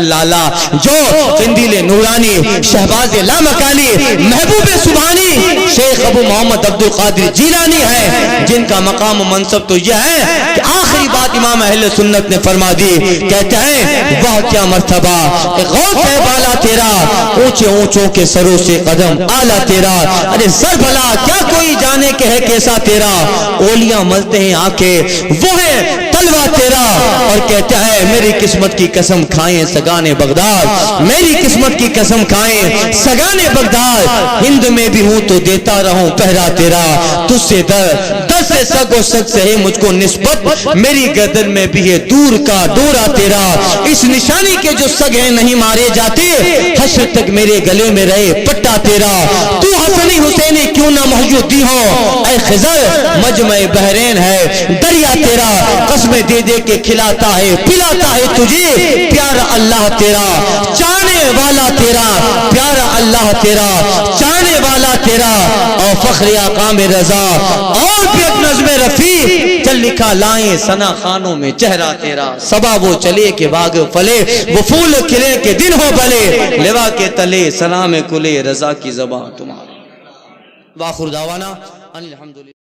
لالا جو قندیل نورانی شہباز لامکانی محبوب سبحانی شیخ ابو محمد عبد القادر جیلانی ہے، جن کا مقام و منصب تو یہ ہے کہ آخری بات امام اہل سنت نے فرما دی، کہتے ہیں وہ کیا مرتبہ غوث ہے بالا تیرا، اونچے اونچوں کے سروں سے قدم آلہ تیرا، ارے سر بھلا کیا کوئی جانے کہ ہے کیسا تیرا، اولیاء ملتے ہیں آنکھیں وہ ہے تلوہ تیرا، اور کہتا ہے میری قسمت کی قسم کھائیں سگانے بغداد، میری قسمت کی قسم کھائیں سگانے بغداد، ہند میں بھی ہوں تو دیتا رہوں پہرا تیرا، تجھ سے در سے سگ و سگ سے ہے مجھ کو نسبت، میری گردن میں بھی ہے دور کا ڈورا تیرا، اس نشانی کے جو سگ ہیں نہیں مارے جاتے، حشر تک میرے گلے میں رہے پٹا تیرا، تو حسنی حسینی کیوں نہ محیودی ہو، اے خضر مجمع بحرین ہے دریا تیرا، قسمیں دے دے کے کھلاتا ہے پلاتا ہے تجھے پیارا اللہ تیرا، چاہنے والا تیرا پیارا اللہ تیرا، چاہنے والا تیرا، اور فخر آقا میں رضا، اور بھی ایک نظم رفیع چل لکھا لائیں ثنا خانوں میں چہرہ تیرا، صبا وہ چلے کہ باغ پھلے وہ پھول کھلے کہ دن ہو بھلے، لوا کے تلے سلام کلے رضا کی زبان تمہاری۔ وآخر دعوانا الحمدللہ۔